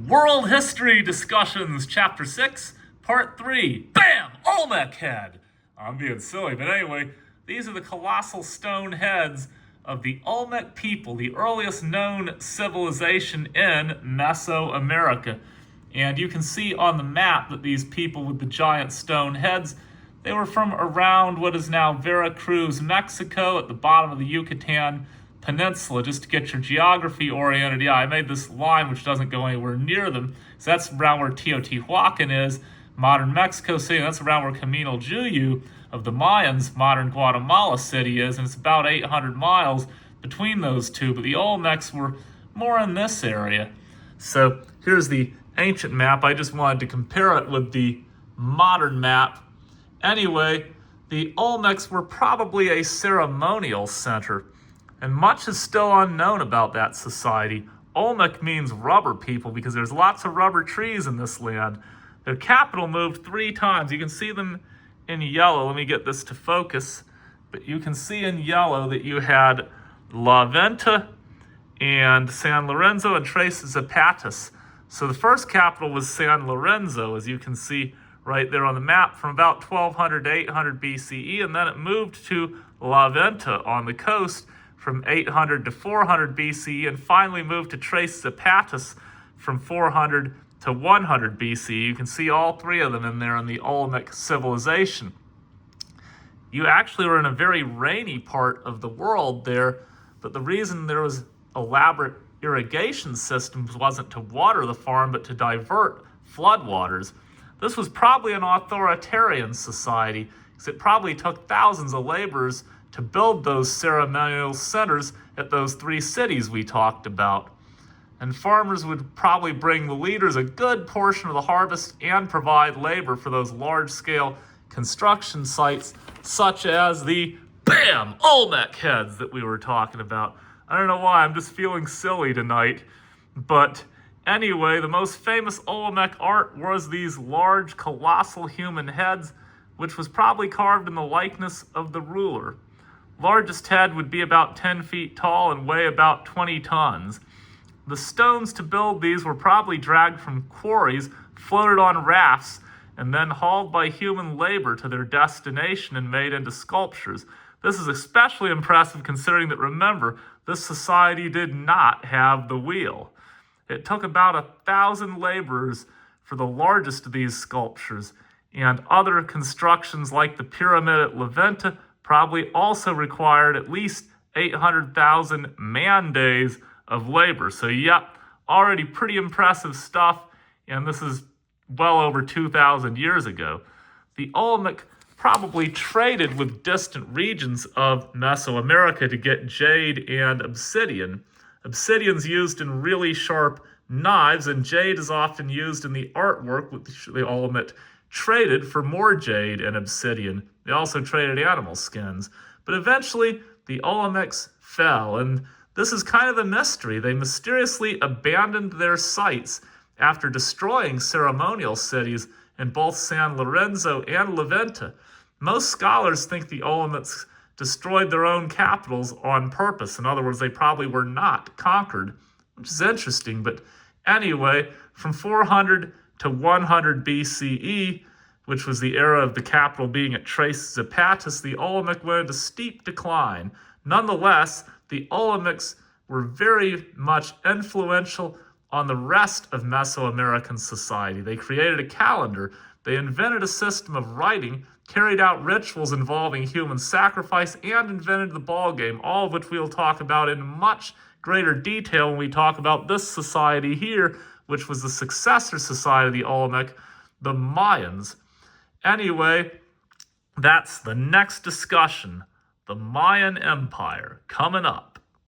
World History Discussions, Chapter 6, Part 3. Bam! Olmec head! I'm being silly, but anyway, these are the colossal stone heads of the Olmec people, the earliest known civilization in Mesoamerica. And you can see on the map that these people with the giant stone heads, they were from around what is now Veracruz, Mexico, at the bottom of the Yucatan Peninsula, just to get your geography oriented. Yeah, I made this line which doesn't go anywhere near them. So that's around where Teotihuacan is, modern Mexico City. That's around where Camino Juyu of the Mayans, modern Guatemala City, is. And it's about 800 miles between those two. But the Olmecs were more in this area. So here's the ancient map. I just wanted to compare it with the modern map. Anyway, the Olmecs were probably a ceremonial center, and much is still unknown about that society. Olmec means rubber people because there's lots of rubber trees in this land. Their capital moved 3 times. You can see them in yellow. Let me get this to focus. But you can see in yellow that you had La Venta and San Lorenzo and Tres Zapatas. So the first capital was San Lorenzo, as you can see right there on the map, from about 1200 to 800 BCE, and then it moved to La Venta on the coast from 800 to 400 BCE, and finally moved to Tres Zapatas from 400 to 100 BCE. You can see all 3 of them in there in the Olmec civilization. You actually were in a very rainy part of the world there, but the reason there was elaborate irrigation systems wasn't to water the farm, but to divert floodwaters. This was probably an authoritarian society, because it probably took thousands of laborers to build those ceremonial centers at those 3 cities we talked about. And farmers would probably bring the leaders a good portion of the harvest and provide labor for those large-scale construction sites, such as the BAM! Olmec heads that we were talking about. I don't know why, I'm just feeling silly tonight. But anyway, the most famous Olmec art was these large, colossal human heads, which was probably carved in the likeness of the ruler. Largest head would be about 10 feet tall and weigh about 20 tons. The stones to build these were probably dragged from quarries, floated on rafts, and then hauled by human labor to their destination and made into sculptures. This is especially impressive considering that, remember, this society did not have the wheel. It took about 1,000 laborers for the largest of these sculptures, and other constructions like the pyramid at La Venta probably also required at least 800,000 man-days of labor. So yep, already pretty impressive stuff, and this is well over 2,000 years ago. The Olmec probably traded with distant regions of Mesoamerica to get jade and obsidian. Obsidian's used in really sharp knives, and jade is often used in the artwork, which the Olmec traded for more jade and obsidian. They also traded animal skins. But eventually, the Olmecs fell, and this is kind of the mystery. They mysteriously abandoned their sites after destroying ceremonial cities in both San Lorenzo and La Venta. Most scholars think the Olmecs destroyed their own capitals on purpose. In other words, they probably were not conquered, which is interesting. But anyway, from 400 to 100 BCE, which was the era of the capital being at Tres Zapatas, the Olmec went into steep decline. Nonetheless, the Olmecs were very much influential on the rest of Mesoamerican society. They created a calendar, they invented a system of writing, carried out rituals involving human sacrifice, and invented the ball game, all of which we'll talk about in much greater detail when we talk about this society here, which was the successor society of the Olmec, the Mayans. Anyway, that's the next discussion, the Mayan Empire, coming up.